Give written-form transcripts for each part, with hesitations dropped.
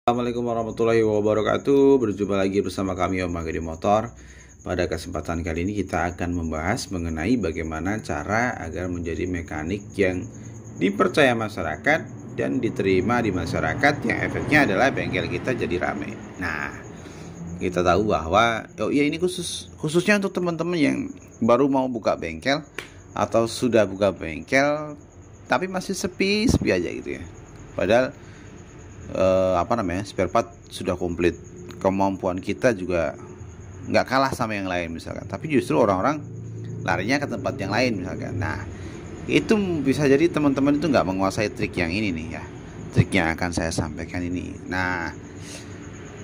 Assalamualaikum warahmatullahi wabarakatuh. Berjumpa lagi bersama kami Om Magedi Motor. Pada kesempatan kali ini kita akan membahas mengenai bagaimana cara agar menjadi mekanik yang dipercaya masyarakat dan diterima di masyarakat, yang efeknya adalah bengkel kita jadi ramai. Nah, kita tahu bahwa ini khususnya untuk teman-teman yang baru mau buka bengkel atau sudah buka bengkel tapi masih sepi aja gitu ya. Padahal spare part sudah komplit, kemampuan kita juga nggak kalah sama yang lain misalkan, tapi justru orang-orang larinya ke tempat yang lain misalkan. Nah, itu bisa jadi teman-teman itu nggak menguasai trik yang ini nih ya, trik yang akan saya sampaikan ini. Nah,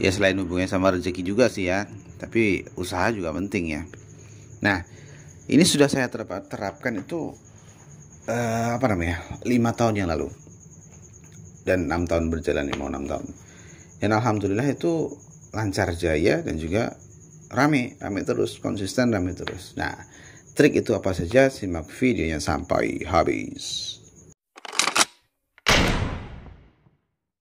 ya selain hubungannya sama rezeki juga sih ya, tapi usaha juga penting ya. Nah, ini sudah saya terapkan itu 5 tahun yang lalu, dan 6 tahun berjalan, mau 6 tahun. Dan alhamdulillah itu lancar jaya dan juga rame terus, konsisten rame terus. Nah, trik itu apa saja? Simak videonya sampai habis.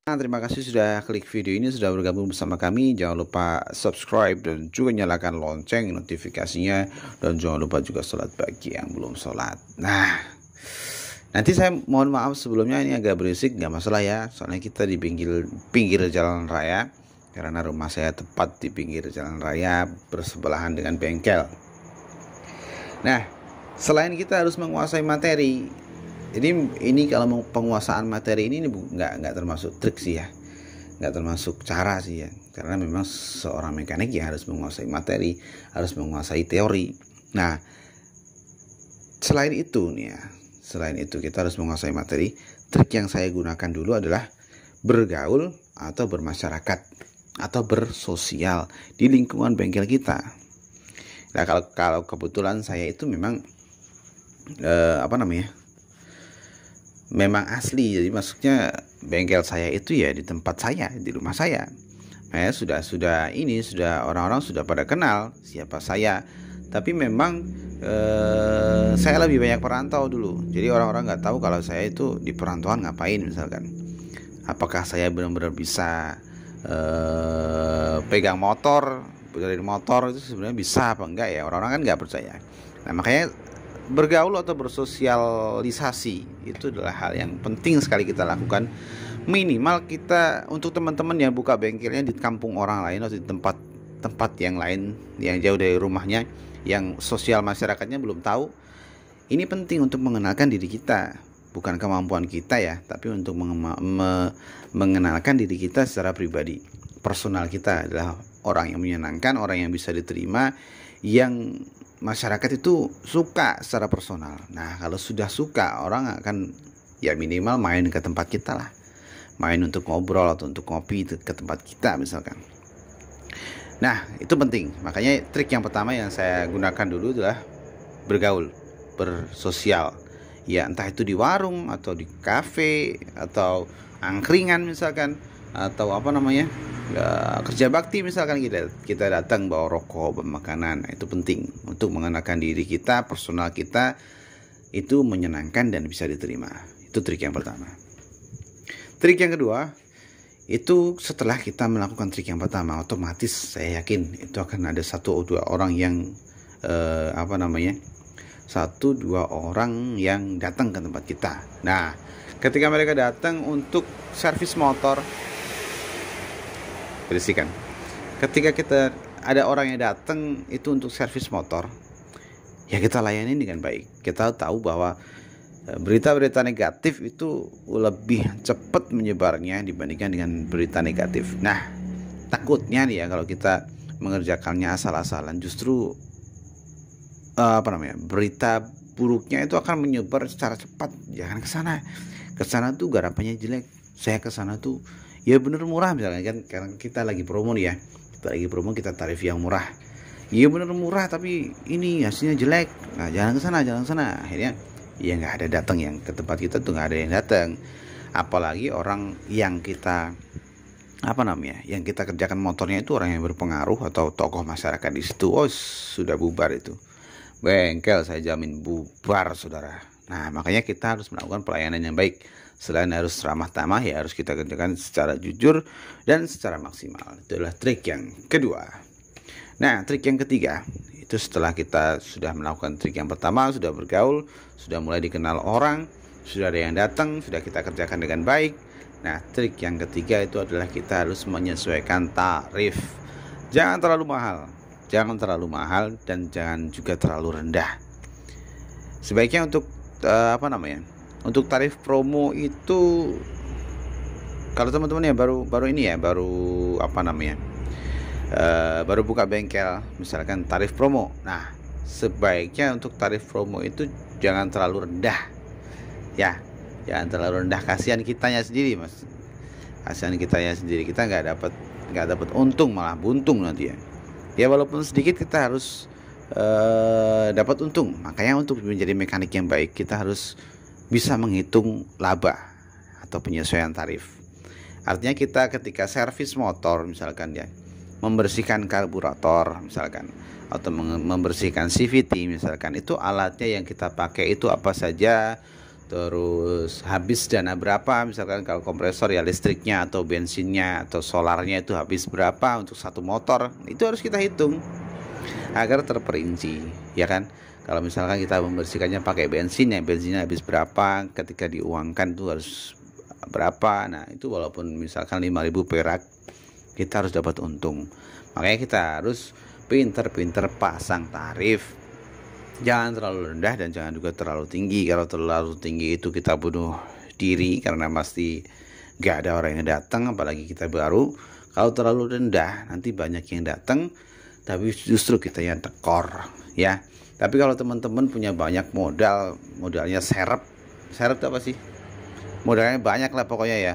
Nah, terima kasih sudah klik video ini, sudah bergabung bersama kami. Jangan lupa subscribe dan juga nyalakan lonceng notifikasinya, dan jangan lupa juga sholat bagi yang belum sholat. Nah, nanti saya mohon maaf sebelumnya, ini agak berisik, nggak masalah ya, soalnya kita di pinggir jalan raya, karena rumah saya tepat di pinggir jalan raya bersebelahan dengan bengkel. Nah, selain kita harus menguasai materi, jadi ini kalau penguasaan materi ini nggak termasuk trik sih ya, nggak termasuk cara sih ya, karena memang seorang mekanik yang harus menguasai materi, harus menguasai teori. Nah, selain itu kita harus menguasai materi. Trik yang saya gunakan dulu adalah bergaul atau bermasyarakat atau bersosial di lingkungan bengkel kita. Nah, kalau kebetulan saya itu memang memang asli, jadi maksudnya bengkel saya itu ya di tempat saya, di rumah saya. Nah, sudah orang-orang sudah pada kenal siapa saya. Tapi memang saya lebih banyak perantau dulu, jadi orang-orang nggak tahu kalau saya itu di perantauan ngapain misalkan. Apakah saya benar-benar bisa pegang motor, dari motor itu sebenarnya bisa apa enggak ya, orang-orang kan nggak percaya. Nah, makanya bergaul atau bersosialisasi itu adalah hal yang penting sekali kita lakukan. Minimal kita, untuk teman-teman yang buka bengkelnya di kampung orang lain atau di tempat yang lain yang jauh dari rumahnya, yang sosial masyarakatnya belum tahu, ini penting untuk mengenalkan diri kita, bukan kemampuan kita ya, tapi untuk mengenalkan diri kita secara pribadi. Personal kita adalah orang yang menyenangkan, orang yang bisa diterima, yang masyarakat itu suka secara personal. Nah, kalau sudah suka, orang akan ya minimal main ke tempat kita lah, main untuk ngobrol atau untuk ngopi ke tempat kita misalkan. Nah, itu penting. Makanya trik yang pertama yang saya gunakan dulu adalah bergaul, bersosial. Ya, entah itu di warung atau di kafe atau angkringan misalkan, atau kerja bakti misalkan, kita datang bawa rokok, bawa makanan. Nah, itu penting untuk mengenalkan diri kita, personal kita itu menyenangkan dan bisa diterima. Itu trik yang pertama. Trik yang kedua, itu setelah kita melakukan trik yang pertama, otomatis saya yakin itu akan ada 1-2 orang yang datang ke tempat kita. Nah, ketika mereka datang untuk servis motor, berisikan. Ketika ada orang yang datang itu untuk servis motor, ya kita layani dengan baik. Kita tahu bahwa berita-berita negatif itu lebih cepat menyebarnya dibandingkan dengan berita negatif. Nah, takutnya nih ya, kalau kita mengerjakannya asal-asalan, justru berita buruknya itu akan menyebar secara cepat. Jangan kesana tuh garapannya jelek, saya kesana tuh ya bener murah misalnya kan, karena kita lagi promo nih ya, kita tarif yang murah, iya bener murah tapi ini hasilnya jelek. Nah, jangan kesana. Akhirnya ya nggak ada datang, yang ke tempat kita tuh nggak ada yang datang. Apalagi orang yang kita yang kita kerjakan motornya itu orang yang berpengaruh atau tokoh masyarakat di situ, sudah bubar itu bengkel, saya jamin bubar saudara. Nah, makanya kita harus melakukan pelayanan yang baik. Selain harus ramah tamah, ya harus kita kerjakan secara jujur dan secara maksimal. Itu adalah trik yang kedua. Nah, trik yang ketiga, itu setelah kita sudah melakukan trik yang pertama, sudah bergaul, sudah mulai dikenal orang, sudah ada yang datang, sudah kita kerjakan dengan baik. Nah, trik yang ketiga itu adalah kita harus menyesuaikan tarif. Jangan terlalu mahal, dan jangan juga terlalu rendah. Sebaiknya untuk untuk tarif promo itu, kalau teman-teman ya baru buka bengkel, misalkan tarif promo. Nah, sebaiknya untuk tarif promo itu jangan terlalu rendah, ya, jangan terlalu rendah. Kasihan kitanya sendiri, mas. Kasihan kitanya sendiri, kita nggak dapat untung, malah buntung nanti ya. Ya walaupun sedikit kita harus dapat untung. Makanya untuk menjadi mekanik yang baik, kita harus bisa menghitung laba atau penyesuaian tarif. Artinya kita ketika servis motor misalkan ya, membersihkan karburator misalkan, atau membersihkan CVT misalkan, itu alatnya yang kita pakai itu apa saja, terus habis dana berapa, misalkan kalau kompresor ya listriknya atau bensinnya atau solarnya itu habis berapa untuk satu motor, itu harus kita hitung agar terperinci, ya kan. Kalau misalkan kita membersihkannya pakai bensin, ya bensinnya habis berapa, ketika diuangkan itu harus berapa. Nah, itu walaupun misalkan 5.000 perak, kita harus dapat untung. Makanya kita harus pinter-pinter pasang tarif. Jangan terlalu rendah dan jangan juga terlalu tinggi. Kalau terlalu tinggi itu kita bunuh diri, karena pasti gak ada orang yang datang, apalagi kita baru. Kalau terlalu rendah, nanti banyak yang datang, tapi justru kita yang tekor, ya. Tapi kalau teman-teman punya banyak modalnya serep itu apa sih? Modalnya banyak lah pokoknya ya.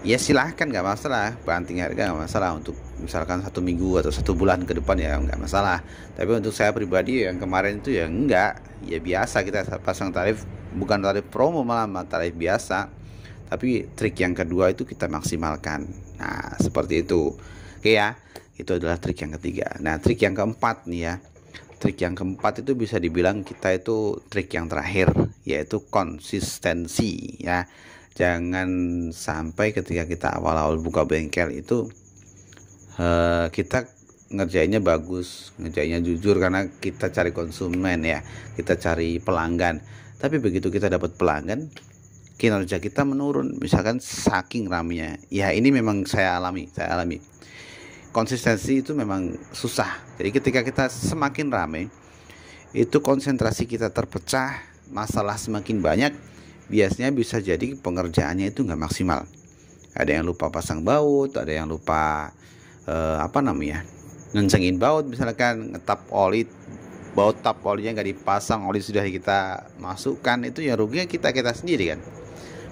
Ya silahkan, nggak masalah, banting harga nggak masalah, untuk misalkan 1 minggu atau 1 bulan ke depan ya nggak masalah. Tapi untuk saya pribadi yang kemarin itu ya enggak, ya biasa kita pasang tarif, bukan tarif promo, malah tarif biasa. Tapi trik yang kedua itu kita maksimalkan. Nah, seperti itu. Oke ya, itu adalah trik yang ketiga. Nah, trik yang keempat nih ya. Trik yang keempat itu bisa dibilang kita itu trik yang terakhir, yaitu konsistensi ya. Jangan sampai ketika kita awal-awal buka bengkel itu kita ngerjainnya bagus, ngerjainnya jujur, karena kita cari konsumen ya, kita cari pelanggan. Tapi begitu kita dapat pelanggan, kinerja kita menurun, misalkan saking ramenya. Ya ini memang saya alami. Konsistensi itu memang susah. Jadi ketika kita semakin ramai, itu konsentrasi kita terpecah, masalah semakin banyak, biasanya bisa jadi pengerjaannya itu nggak maksimal. Ada yang lupa pasang baut, ada yang lupa ngencengin baut, misalkan ngetap oli, baut tap olinya nggak dipasang, oli sudah kita masukkan, itu ya ruginya kita sendiri kan.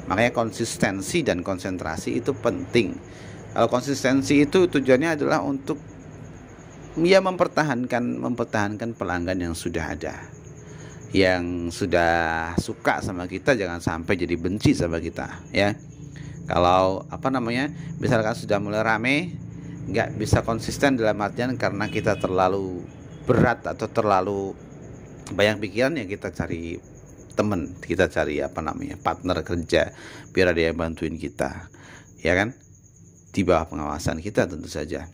Makanya konsistensi dan konsentrasi itu penting. Kalau konsistensi itu tujuannya adalah untuk ya mempertahankan pelanggan yang sudah ada, yang sudah suka sama kita, jangan sampai jadi benci sama kita ya. Kalau misalkan sudah mulai rame, nggak bisa konsisten dalam artian karena kita terlalu berat atau terlalu banyak pikiran, ya kita cari teman, kita cari partner kerja, biar ada yang bantuin kita, ya kan, di bawah pengawasan kita tentu saja.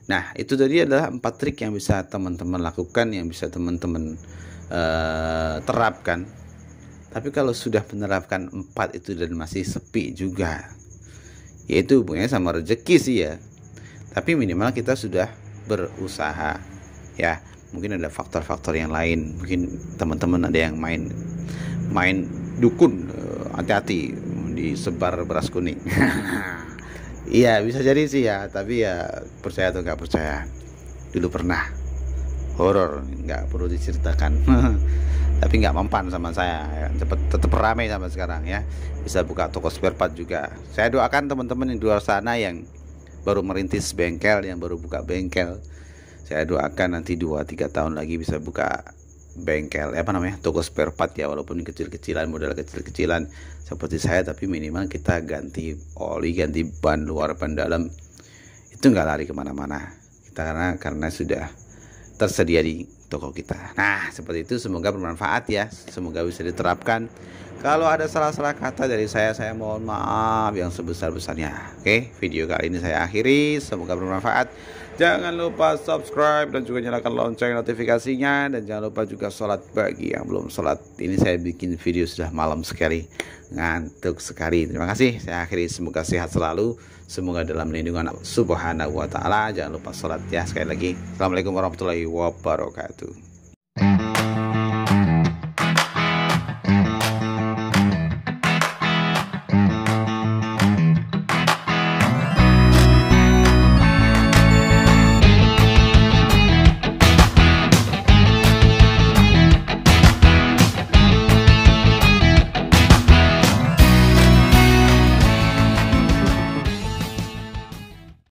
Nah, itu tadi adalah 4 trik yang bisa teman-teman lakukan, yang bisa teman-teman terapkan. Tapi kalau sudah menerapkan 4 itu dan masih sepi juga, yaitu hubungannya sama rezeki sih ya. Tapi minimal kita sudah berusaha ya. Mungkin ada faktor-faktor yang lain, mungkin teman-teman ada yang main dukun, hati-hati disebar beras kuning. Iya bisa jadi sih ya, tapi ya percaya atau nggak percaya, dulu pernah horor, nggak perlu diceritakan. Tapi nggak mempan sama saya ya. Tetap ramai sampai sekarang ya, bisa buka toko spare part juga. Saya doakan teman-teman yang di luar sana yang baru merintis bengkel, yang baru buka bengkel, saya doakan nanti 2-3 tahun lagi bisa buka bengkel toko spare part ya, walaupun kecil-kecilan, modal kecil-kecilan seperti saya, tapi minimal kita ganti oli, ganti ban luar, ban dalam, itu nggak lari kemana-mana kita, karena sudah tersedia di toko kita. Nah, seperti itu, semoga bermanfaat ya, semoga bisa diterapkan. Kalau ada salah-salah kata dari saya mohon maaf yang sebesar-besarnya. Oke, video kali ini saya akhiri, semoga bermanfaat. Jangan lupa subscribe dan juga nyalakan lonceng notifikasinya, dan jangan lupa juga sholat bagi yang belum sholat. Ini saya bikin video sudah malam sekali, ngantuk sekali. Terima kasih, saya akhiri, semoga sehat selalu, semoga dalam lindungan Allah Subhanahu wa ta'ala. Jangan lupa sholat ya, sekali lagi. Assalamualaikum warahmatullahi wabarakatuh.